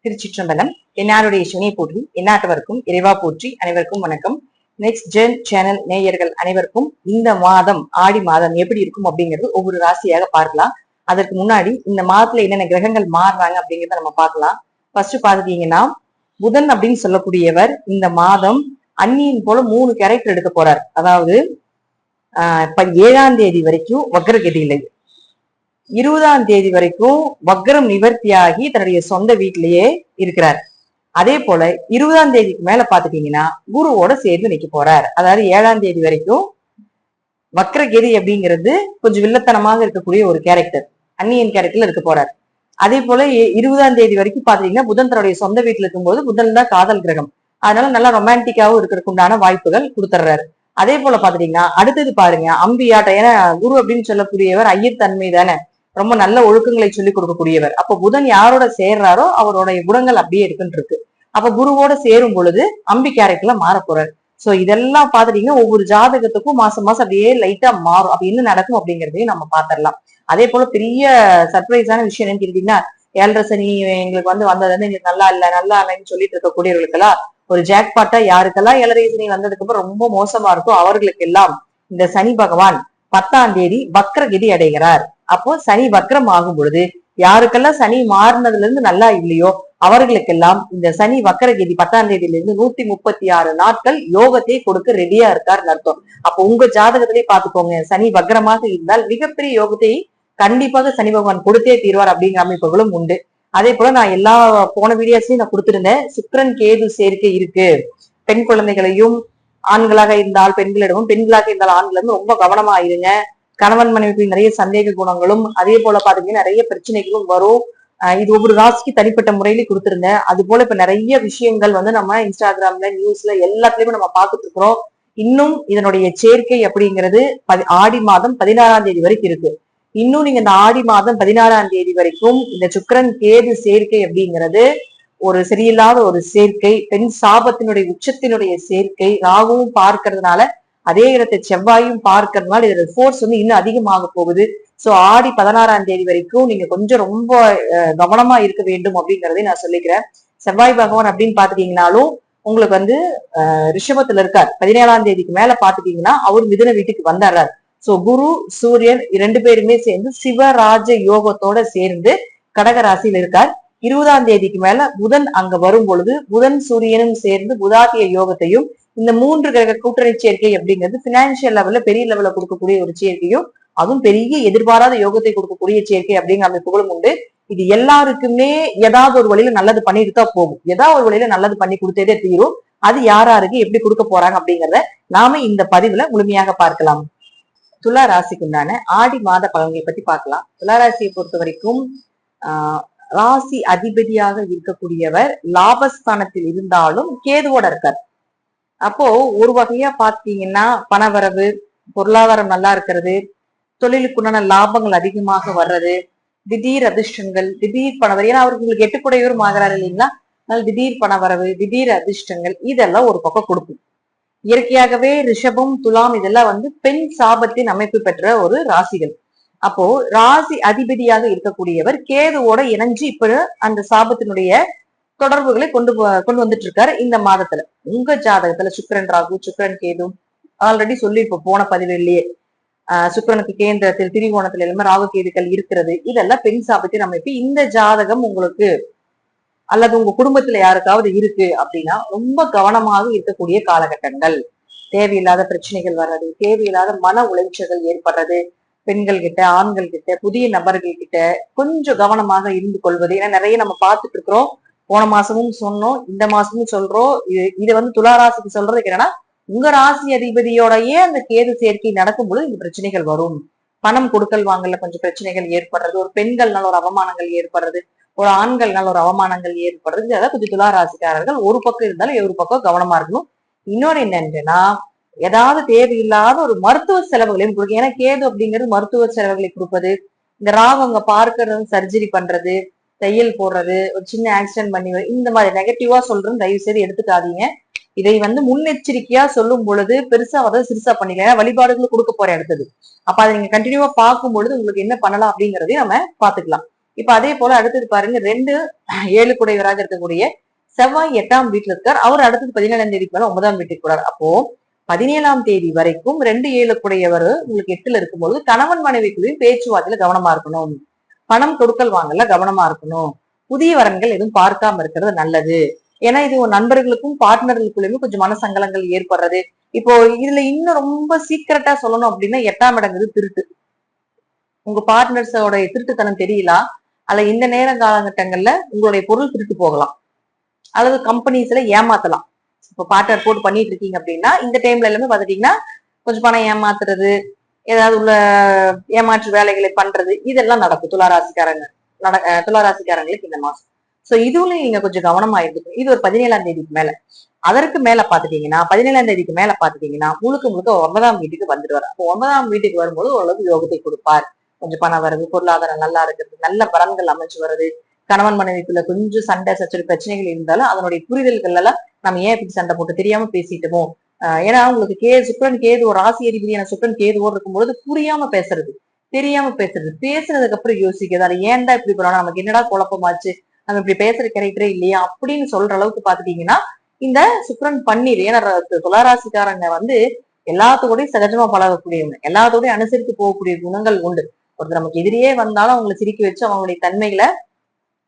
திருச்சிற்றம்பலம். என்னாருடைய சிவனை போற்றி எந்நாட்டவர்க்கும் இறைவா போற்றி. அனைவருக்கும் வணக்கம். நெக்ஸ்ட் ஜென் சேனல் நேயர்கள் அனைவருக்கும் இந்த மாதம் ஆடி மாதம் எப்படி இருக்கும் அப்படிங்கிறது ஒவ்வொரு ராசியாக பார்க்கலாம். அதற்கு முன்னாடி இந்த மாதத்துல என்னென்ன கிரகங்கள் மாறுறாங்க அப்படிங்கிறத நம்ம பார்க்கலாம். ஃபர்ஸ்ட் பாத்துட்டீங்கன்னா புதன் அப்படின்னு சொல்லக்கூடியவர் இந்த மாதம் அந்நியின் போல 3 கேரக்டர் எடுக்க போறார். அதாவது 7ஆம் தேதி வரைக்கும் வக்ரகதியில, 20ஆம் தேதி வரைக்கும் வக்ரம் நிவர்த்தியாகி தன்னுடைய சொந்த வீட்டிலேயே இருக்கிறார். அதே போல 20ஆம் தேதிக்கு மேல பாத்துட்டீங்கன்னா குருவோட சேர்ந்து நிக்க போறார். அதாவது 7ஆம் தேதி வரைக்கும் வக்ரகதி அப்படிங்கிறது கொஞ்சம் வில்லத்தனமாக இருக்கக்கூடிய ஒரு கேரக்டர், அந்நியன் கேரக்டர்ல இருக்க போறார். அதே போல 20ஆம் தேதி வரைக்கும் பாத்தீங்கன்னா புதன் தன்னுடைய சொந்த வீட்டுல இருக்கும்போது புதன் தான் காதல் கிரகம், அதனால நல்லா ரொமான்டிக்காவும் இருக்கிறதுக்கு உண்டான வாய்ப்புகள் கொடுத்துறாரு. அதே போல பாத்துட்டீங்கன்னா அடுத்தது பாருங்க அம்பியாட்டம். ஏன்னா குரு அப்படின்னு சொல்லக்கூடியவர் ஐயத்தன்மை தானே, ரொம்ப நல்ல ஒழுக்கங்களை சொல்லி கொடுக்கக்கூடியவர். அப்ப புதன் யாரோட சேர்றாரோ அவருடைய குணங்கள் அப்படியே இருக்குன்னு இருக்கு. அப்ப குருவோட சேரும் பொழுது அம்பி கேரக்டர்ல மாற போறாரு. சோ இதெல்லாம் பாத்துட்டீங்கன்னா ஒவ்வொரு ஜாதகத்துக்கும் மாசம் மாசம் அப்படியே லைட்டா மாறும். அப்படி என்ன நடக்கும் அப்படிங்கறதையும் நம்ம பாத்திரலாம். அதே போல பெரிய சர்ப்ரைஸான விஷயம் என்னன்னு கேட்டீங்கன்னா 7.5 சனி எங்களுக்கு வந்தது வந்து எங்களுக்கு நல்லா இல்லைன்னு சொல்லிட்டு இருக்கக்கூடியவர்களுக்கெல்லாம் ஒரு ஜாக்பாட்டா, யாருக்கெல்லாம் 7.5 சனி வந்ததுக்கு அப்புறம் ரொம்ப மோசமா இருக்கும் அவர்களுக்கு எல்லாம் இந்த சனி பகவான் 10ஆம் தேதி வக்ரகதி அடைகிறார். அப்போ சனி வக்ரம் ஆகும் பொழுது யாருக்கெல்லாம் சனி மாறினதுல இருந்து நல்லா இல்லையோ அவர்களுக்கெல்லாம் இந்த சனி வக்ரகதி 10ஆம் தேதியில இருந்து 136 நாட்கள் யோகத்தை கொடுக்க ரெடியா இருக்காருன்னு அர்த்தம். அப்போ உங்க ஜாதகத்திலேயே பாத்துக்கோங்க, சனி வக்ரமாக இருந்தால் மிகப்பெரிய யோகத்தை கண்டிப்பாக சனி பகவான் கொடுத்தே தீர்வார் அப்படிங்கிற அமைப்புகளும் உண்டு. அதே போல நான் எல்லா போன வீடியோஸ்லயும் நான் கொடுத்திருந்தேன், சுக்கிரன் கேது சேர்க்கை இருக்கு. பெண் குழந்தைகளையும் ஆண்களாக இருந்தால் பெண்களிடமும், பெண்களாக இருந்தால் ஆண்களிடமும் ரொம்ப கவனமா இருங்க. கணவன் மனைவிக்கு நிறைய சந்தேக குணங்களும் அதே போல பாத்தீங்கன்னா நிறைய பிரச்சனைகளும் வரும். இது ஒவ்வொரு ராசிக்கு தனிப்பட்ட முறையில கொடுத்திருந்தேன். அது போல இப்ப நிறைய விஷயங்கள் வந்து நம்ம இன்ஸ்டாகிராம்ல நியூஸ்ல எல்லாத்துலயுமே நம்ம பார்த்துட்டு இருக்கிறோம். இன்னும் இதனுடைய சேர்க்கை அப்படிங்கிறது ஆடி மாதம் 16ஆம் தேதி வரைக்கும் இருக்கு. இன்னும் நீங்க இந்த ஆடி மாதம் 16ஆம் தேதி வரைக்கும் இந்த சுக்கிரன் கேது சேர்க்கை அப்படிங்கிறது ஒரு சரியில்லாத ஒரு சேர்க்கை, பெண் சாபத்தினுடைய உச்சத்தினுடைய சேர்க்கை, ராகுவும் பார்க்கறதுனால அதே இடத்தை செவ்வாயும் பார்க்கறதுனால இதோட ஃபோர்ஸ் வந்து இன்னும் அதிகமாக போகுது. சோ ஆடி 16ஆம் தேதி வரைக்கும் நீங்க கொஞ்சம் ரொம்ப கவனமா இருக்க வேண்டும் அப்படிங்கறதை நான் சொல்லிக்கிறேன். செவ்வாய் பகவான் அப்படின்னு பாத்துட்டீங்கன்னாலும் உங்களுக்கு வந்து ரிஷபத்துல இருக்கார். 17ஆம் தேதிக்கு மேல பாத்துட்டீங்கன்னா அவர் மிதுன வீட்டுக்கு வந்துடுறார். சோ குரு சூரியன் 2 பேருமே சேர்ந்து சிவராஜ யோகத்தோட சேர்ந்து கடக ராசியில் இருக்கார். 20ஆம் தேதிக்கு மேல புதன் அங்க வரும் பொழுது புதன் சூரியனும் சேர்ந்து புதாத்திய யோகத்தையும், இந்த 3 கிரக கூட்டணி சேர்க்கை அப்படிங்கிறது பினான்சியல் லெவல்ல பெரிய லெவல்ல கொடுக்கக்கூடிய ஒரு சேர்க்கையும், அதுவும் பெரிய எதிர்பாராத யோகத்தை கொடுக்கக்கூடிய சேர்க்கை அப்படிங்கிற அமைப்புகளும் உண்டு. இது எல்லாருக்குமே ஏதாவது ஒரு வழியில நல்லது பண்ணிட்டு தான் போகும், ஏதாவது ஒரு வழியில நல்லது பண்ணி கொடுத்ததே தீரும். அது யாராருக்கு எப்படி கொடுக்க போறாங்க அப்படிங்கிறத நாம இந்த பதிவுல முழுமையாக பார்க்கலாம். துலா ராசிக்கு உண்டான ஆடி மாத பலன்களை பத்தி பார்க்கலாம். துலா ராசியை பொறுத்த வரைக்கும் ராசி அதிபதியாக இருக்கக்கூடியவர் லாபஸ்தானத்தில் இருந்தாலும் கேதுவோட இருக்கார். அப்போ ஒரு வகையா பாத்தீங்கன்னா பணவரவு, பொருளாதாரம் நல்லா இருக்கிறது, தொழிலுக்குண்டான லாபங்கள் அதிகமாக வர்றது, திடீர் அதிர்ஷ்டங்கள், திடீர் பணவரவு. ஏன்னா அவருக்கு உங்களுக்கு 8 குடையவரும் ஆகிறாரு இல்லைங்களா, அதனால திடீர் பணவரவு, திடீர் அதிர்ஷ்டங்கள் இதெல்லாம் ஒரு பக்கம் கொடுக்கும். இயற்கையாகவே ரிஷபம் துலாம் இதெல்லாம் வந்து பெண் சாபத்தின் அமைப்பு பெற்ற ஒரு ராசிகள். அப்போ ராசி அதிபதியாக இருக்கக்கூடியவர் கேதுவோட இணைஞ்சு இப்ப அந்த சாபத்தினுடைய தொடர்புகளை கொண்டு வந்துட்டு இருக்காரு இந்த மாதத்துல. உங்க ஜாதகத்துல சுக்கிரன் ராகு, சுக்கிரன் கேது ஆல்ரெடி சொல்லி இப்ப போன பதிவுலயே சுக்கிரனுக்கு கேந்திரத்தில் திரிகோணத்துல எல்லாமே ராகு கேதுக்கள் இருக்கிறது. இதெல்லாம் பெண் சாபத்தின் அமைப்பு. இந்த ஜாதகம் உங்களுக்கு அல்லது உங்க குடும்பத்துல யாருக்காவது இருக்கு அப்படின்னா ரொம்ப கவனமாக இருக்கக்கூடிய காலகட்டங்கள். தேவையில்லாத பிரச்சனைகள் வர்றது, தேவையில்லாத மன உளைச்சல்கள் ஏற்படுறது, பெண்கள் கிட்ட ஆண்கள் கிட்ட புதிய நபர்கள் கிட்ட கொஞ்சம் கவனமாக இருந்து கொள்வது. ஏன்னா நிறைய நம்ம பார்த்துட்டு இருக்கிறோம். போன மாசமும் சொன்னோம், இந்த மாசமும் சொல்றோம். இதை வந்து துலா ராசிக்கு சொல்றதுக்கு என்னன்னா உங்க ராசி அதிபதியோடயே அந்த கேது சேர்க்கை நடக்கும்போது இந்த பிரச்சனைகள் வரும். பணம் கொடுக்கல் வாங்கல கொஞ்சம் பிரச்சனைகள் ஏற்படுறது, ஒரு பெண்கள்னால ஒரு அவமானங்கள் ஏற்படுறது, ஒரு ஆண்கள்னால ஒரு அவமானங்கள் ஏற்படுறது. இதெல்லாம் கொஞ்சம் துலா ராசிக்காரர்கள் ஒரு பக்கம் இருந்தாலும் ஒரு பக்கம் கவனமா இருக்கணும். இன்னொன்னு என்னன்னா ஏதாவது தேவையில்லாத ஒரு மருத்துவ செலவுகளையும் கொடுக்கும். ஏன்னா கேது அப்படிங்கிறது மருத்துவ செலவுகளை கொடுப்பது. இந்த ராகு அங்க பார்க்கறது, சர்ஜரி பண்றது, தையல் போடுறது, ஒரு சின்ன ஆக்சிடென்ட் பண்ணி இந்த மாதிரி நெகட்டிவா சொல்றது தயவு செய்து எடுத்துக்காதீங்க. இதை வந்து முன்னெச்சரிக்கையா சொல்லும் பொழுது பெருசா அதாவது சிறுசா பண்ணிக்கலாம். வழிபாடுகளும் கொடுக்க போற அடுத்தது. அப்ப அதை நீங்க கண்டினியூவா பார்க்கும் பொழுது உங்களுக்கு என்ன பண்ணலாம் அப்படிங்கறதையும் நம்ம பாத்துக்கலாம். இப்ப அதே போல அடுத்தது பாருங்க 2 7 குடையவராக இருக்கக்கூடிய செவ்வாய் 8ஆம் வீட்டுல இருக்கார். அவர் அடுத்தது 17ஆம் தேதிக்கு மேல 9ஆம் வீட்டுக்கு போறார். அப்போ 17ஆம் தேதி வரைக்கும் 2 7 குடையவர் உங்களுக்கு 8ல இருக்கும்போது கணவன் மனைவிக்குள்ளேயும் பேச்சுவார்த்தையில கவனமா இருக்கணும். பணம் கொடுக்கல் வாங்கல கவனமா இருக்கணும். புதிய வரன்கள் எதுவும் பார்க்காம இருக்கிறது நல்லது. ஏன்னா இது ஒரு நண்பர்களுக்கும் பார்ட்னர்களுக்குள்ளயுமே கொஞ்சம் மனசங்கலங்கள் ஏற்படுறது. இப்போ இதுல இன்னும் ரொம்ப சீக்கிரட்டா சொல்லணும் அப்படின்னா 8ஆம் இடங்கிறது திருட்டு. உங்க பார்ட்னர்ஸோட திருட்டுத்தனம் தெரியல. அல்ல இந்த நேர காலகட்டங்கள்ல உங்களுடைய பொருள் திருட்டு போகலாம். அல்லது கம்பெனிஸ்ல ஏமாத்தலாம். இப்ப பார்ட்னர் போட்டு பண்ணிட்டு இருக்கீங்க அப்படின்னா இந்த டைம்ல எல்லாமே பாத்துட்டீங்கன்னா கொஞ்சம் பணம் ஏமாத்துறது, ஏதாவது உள்ள ஏமாற்று வேலைகளை பண்றது, இதெல்லாம் நடக்கும் துளாராசிக்காரங்களுக்கு இந்த மாசம். சோ இதுல நீங்க கொஞ்சம் கவனமா இருந்துக்கணும். இது ஒரு 17ஆம் தேதிக்கு மேல. அதற்கு மேல பாத்துட்டீங்கன்னா 17ஆம் தேதிக்கு மேல பாத்துட்டீங்கன்னா முழுக்க முழுக்க 9ஆம் வீட்டுக்கு வந்துடுவார். அப்போ 9ஆம் வீட்டுக்கு வரும்போது ஓரளவுக்கு யோகத்தை கொடுப்பார். கொஞ்சம் பணம் வருது, பொருளாதாரம் நல்லா இருக்கிறது, நல்ல பலன்கள் அமைச்சு வருது. கணவன் மனைவிக்குள்ள கொஞ்சம் சண்டை சச்சரவு பிரச்சனைகள் இருந்தாலும் அதனுடைய புரிதல்கள் எல்லாம் நம்ம ஏன் இப்படி சண்டை போட்டு தெரியாம பேசிட்டோமோ. ஏன்னா உங்களுக்கு சுக்கிரன் கேது ஒரு ராசி அதிபதியான சுக்கிரன் கேதுவோடு இருக்கும்பொழுது புரியாம பேசுறது, தெரியாம பேசுறது, பேசுனதுக்கு அப்புறம் யோசிக்கிறது, அதை ஏன்டா இப்படி பண்ணணும், நமக்கு என்னடா குழப்பமாச்சு, நம்ம இப்படி பேசுற கேரக்டரே இல்லையா அப்படின்னு சொல்ற அளவுக்கு பாத்துட்டீங்கன்னா இந்த சுக்கிரன் பன்னீர். ஏன்னா துளாராசிக்காரங்க எல்லாத்தோடையும் சகஜமா பழகக்கூடியவங்க, எல்லாத்தோடையும் அனுசரித்து போகக்கூடிய குணங்கள் உண்டு. ஒருத்தர் நமக்கு எதிரியே வந்தாலும் அவங்களை சிரிக்க வச்சு அவங்களுடைய தன்மைகளை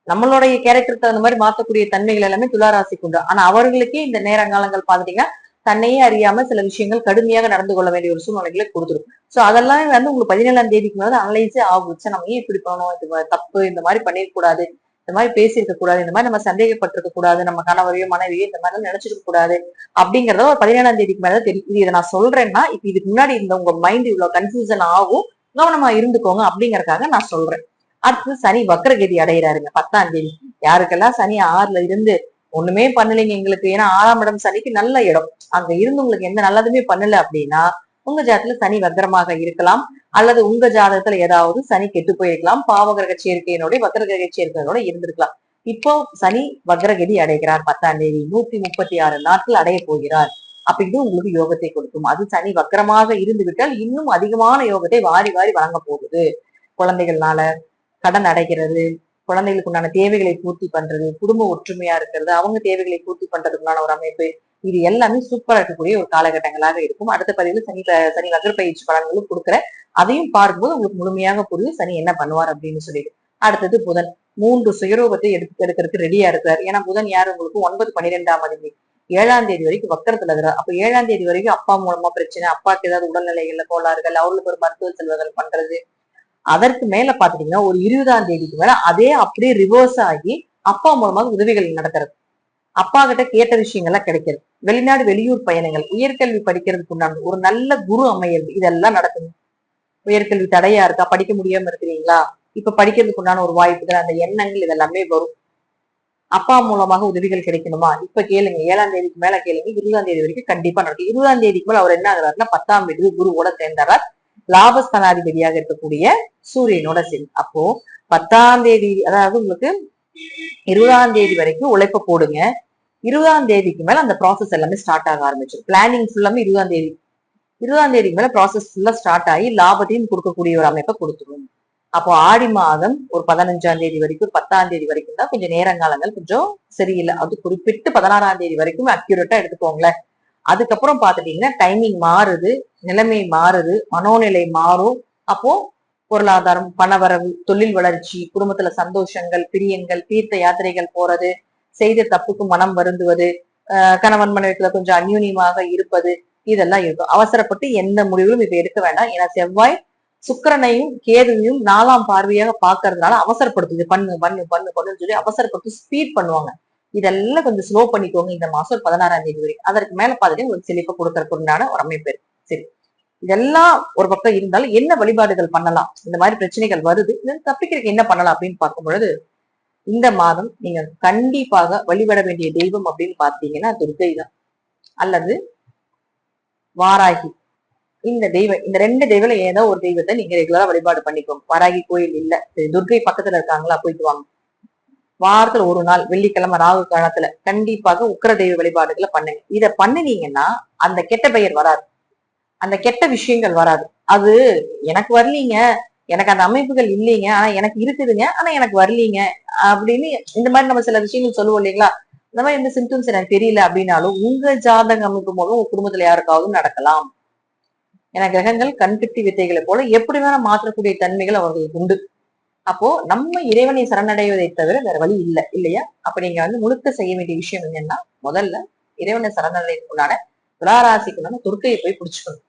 நம்மளுடைய கேரக்டருக்கு தகுந்த மாதிரி மாத்தக்கூடிய தன்மைகள் எல்லாமே துளாராசிக்கு உண்டு. ஆனா அவர்களுக்கே இந்த நேரங்காலங்கள் பாத்துட்டீங்கன்னா தன்னையே அறியாம சில விஷயங்கள் கடுமையாக நடந்து கொள்ள வேண்டிய ஒரு சூழ்நிலைகளை கொடுத்துரும். சோ அதெல்லாம் உங்களுக்கு 17ஆம் தேதிக்கு மேல அனலைஸே ஆகுச்சு. நம்ம ஏன் இப்படி பண்ணணும், இது தப்பு, இந்த மாதிரி பண்ணிருக்க இந்த மாதிரி பேசியிருக்க கூடாது, இந்த மாதிரி நம்ம சந்தேகப்பட்டிருக்க கூடாது, நம்ம கணவரையோ மனைவியோ இந்த மாதிரி எல்லாம் நினைச்சிருக்க கூடாது அப்படிங்கறத ஒரு 17ஆம் தேதிக்கு மேலதான் தெரியும். இதை நான் சொல்றேன்னா இப்ப இதுக்கு முன்னாடி இருந்த உங்க மைண்ட் இவ்வளவு கன்ஃபியூசன் ஆகும், கவனமா இருந்துக்கோங்க அப்படிங்கறதுக்காக நான் சொல்றேன். அடுத்து சனி வக்ரகதி அடைகிறாருங்க 10ஆம் தேதி. யாருக்கெல்லாம் சனி 6ல இருந்து ஒண்ணுமே பண்ணலைங்க எங்களுக்கு, ஏன்னா 6ஆம் இடம் சனிக்கு நல்ல இடம், அங்க இருந்து உங்களுக்கு எந்த நல்லதுமே பண்ணல அப்படின்னா உங்க ஜாதகத்துல சனி வக்ரமாக இருக்கலாம். அல்லது உங்க ஜாதகத்துல ஏதாவது சனி கெட்டு போயிருக்கலாம், பாவகிரக சேர்க்கையினோட வக்ரகிரக சேர்க்கையினோட இருந்திருக்கலாம். இப்போ சனி வக்ரகதி அடைகிறார் 10ஆம் தேதி, 136 நாட்கள் அடைய போகிறார். அப்ப இது உங்களுக்கு யோகத்தை கொடுக்கும். அது சனி வக்ரமாக இருந்து விட்டால் இன்னும் அதிகமான யோகத்தை வாரி வாரி வழங்க போகுது. குழந்தைகள்னால கடன் அடைகிறது, குழந்தைகளுக்கு உண்டான தேவைகளை பூர்த்தி பண்றது, குடும்ப ஒற்றுமையா இருக்கிறது, அவங்க தேவைகளை பூர்த்தி பண்றதுக்குள்ளான ஒரு அமைப்பு, இது எல்லாமே சூப்பரா இருக்கக்கூடிய ஒரு காலகட்டங்களாக இருக்கும். அடுத்த பதிவுல சனி வக்ர பயிற்சி பலன்களும் கொடுக்குற, அதையும் பார்க்கும்போது உங்களுக்கு முழுமையாக புரியும் சனி என்ன பண்ணுவார் அப்படின்னு சொல்லிட்டு. அடுத்தது புதன் 3 சுயரூபத்தை எடுக்கிறதுக்கு ரெடியா இருக்கிறார். ஏன்னா புதன் யாரு உங்களுக்கு 9 12ஆம் அதிபதி. 7ஆம் தேதி வரைக்கும் வக்கரத்துல இருக்கிறார். அப்ப 7ஆம் தேதி வரைக்கும் அப்பா மூலமா பிரச்சனை, அப்பாவுக்கு ஏதாவது உடல்நிலைகள்ல கோளாறுகள், அவர்களுக்கு ஒரு மருத்துவ செல்வங்கள் பண்றது. அதற்கு மேல பாத்துட்டீங்கன்னா ஒரு 20ஆம் தேதிக்கு மேல அதே அப்படியே ரிவர்ஸ் ஆகி அப்பா மூலமாக உதவிகள் நடக்கிறது, அப்பா கிட்ட கேட்ட விஷயங்கள்லாம் கிடைக்கிறது, வெளிநாடு வெளியூர் பயணங்கள், உயர்கல்வி படிக்கிறதுக்கு உண்டான ஒரு நல்ல குரு அமையறது, இதெல்லாம் நடக்குது. உயர்கல்வி தடையா இருக்கா, படிக்க முடியாம இருக்கிறீங்களா, இப்ப படிக்கிறதுக்கு உண்டான ஒரு வாய்ப்புகள், அந்த எண்ணங்கள் இதெல்லாமே வரும். அப்பா மூலமாக உதவிகள் கிடைக்கணுமா, இப்ப கேளுங்க. 7ஆம் தேதிக்கு மேல கேளுங்க, 20ஆம் தேதி வரைக்கும் கண்டிப்பா நடக்கும். 20ஆம் தேதிக்கு மேல அவர் என்ன ஆகுறாருன்னா 10ஆம் வீட்டுக்கு குருவோட சேர்ந்தார், லாபஸ்தானாதிபதியாக இருக்கக்கூடிய சூரியனோட சேர்ந்து. அப்போ 10ஆம் தேதி, அதாவது உங்களுக்கு 20ஆம் தேதி வரைக்கும் உழைப்ப போடுங்க. 20ஆம் தேதிக்கு மேல அந்த ப்ராசஸ் எல்லாமே ஸ்டார்ட் ஆக ஆரம்பிச்சு, பிளானிங் ஃபுல்லாமே 20ஆம் தேதி. 20ஆம் தேதிக்கு மேல ப்ராசஸ் ஃபுல்லா ஸ்டார்ட் ஆகி லாபத்தையும் கொடுக்கக்கூடிய ஒரு அமைப்பை கொடுத்துரும். அப்போ ஆடி மாதம் ஒரு 15ஆம் தேதி வரைக்கும் 10ஆம் தேதி வரைக்கும் தான் கொஞ்சம் நேரங்காலங்கள் கொஞ்சம் சரியில்லை. அது குறிப்பிட்டு 16ஆம் தேதி வரைக்கும் அக்யூரேட்டா எடுத்துக்கோங்களேன். அதுக்கப்புறம் பாத்துட்டீங்கன்னா டைமிங் மாறுது, நிலைமை மாறுது, மனோநிலை மாறும். அப்போ பொருளாதாரம், பணவரவு, தொழில் வளர்ச்சி, குடும்பத்துல சந்தோஷங்கள், பிரியங்கள், தீர்த்த யாத்திரைகள் போறது, செய்த தப்புக்கு மனம் வருந்துவது, கணவன் மனைவிக்குள்ள கொஞ்சம் அந்யூன்யமாக இருப்பது, இதெல்லாம் இருக்கும். அவசரப்பட்டு எந்த முடிவிலும் இப்ப எடுக்க வேண்டாம். ஏன்னா செவ்வாய் சுக்கிரனையும் கேதுவையும் 4ஆம் பார்வையாக பாக்குறதுனால அவசரப்படுத்துது, பண்ணு பண்ணு பண்ணு பண்ணுன்னு சொல்லி அவசரப்பட்டு ஸ்பீட் பண்ணுவாங்க. இதெல்லாம் கொஞ்சம் ஸ்லோ பண்ணிக்கோங்க இந்த மாசம் 16ஆம் தேதி வரைக்கும். அதற்கு மேல பாத்துட்டு ஒரு செழிப்பை கொடுக்கறதுக்கு உண்டான ஒரு அமைப்பு இருக்கு. சரி, இதெல்லாம் ஒரு பக்கம் இருந்தாலும் என்ன வழிபாடுகள் பண்ணலாம், இந்த மாதிரி பிரச்சனைகள் வருது, தப்பிக்கிறதுக்கு என்ன பண்ணலாம் அப்படின்னு பார்க்கும் பொழுது, இந்த மாதம் நீங்க கண்டிப்பாக வழிபட வேண்டிய தெய்வம் அப்படின்னு பாத்தீங்கன்னா துர்கை தான், அல்லது வாராகி. இந்த தெய்வம், இந்த 2 தெய்வம் ஏதோ ஒரு தெய்வத்தை நீங்க ரெகுலரா வழிபாடு பண்ணிக்கோங்க. வாராகி கோயில் இல்ல, துர்கை பக்கத்துல இருக்காங்களா, போயிட்டு வாங்க. வாரத்துல ஒரு நாள் வெள்ளிக்கிழமை ராகு காலத்துல கண்டிப்பாக உக்கிர தெய்வ வழிபாடுகளை பண்ணுங்க. இத பண்ணினீங்கன்னா அந்த கெட்ட பெயர் வராது, அந்த கெட்ட விஷயங்கள் வராது. அது எனக்கு வரலீங்க, எனக்கு அந்த அமைப்புகள் இல்லைங்க, ஆனா எனக்கு இருக்குதுங்க, ஆனா எனக்கு வரலீங்க அப்படின்னு இந்த மாதிரி நம்ம சில விஷயங்கள் சொல்லுவோம் இல்லைங்களா? இந்த மாதிரி இந்த சிம்டம்ஸ் எனக்கு தெரியல அப்படின்னாலும் உங்க ஜாதக அமைப்பு மூலம் உங்க குடும்பத்துல யாருக்காவது நடக்கலாம். ஏன்னா கிரகங்கள் கண்கட்டி வித்தைகளை போல எப்படி வேணா மாற்றக்கூடிய தன்மைகள் அவர்களுக்கு உண்டு. அப்போ நம்ம இறைவனை சரணடைவதை தவிர வேற வழி இல்லை இல்லையா? அப்ப நீங்க முழுக்க செய்ய வேண்டிய விஷயம் என்னன்னா, முதல்ல இறைவனை சரணடைவதற்குண்டான துளாராசிக்குண்டான துர்க்கையை போய் பிடிச்சுக்கணும்.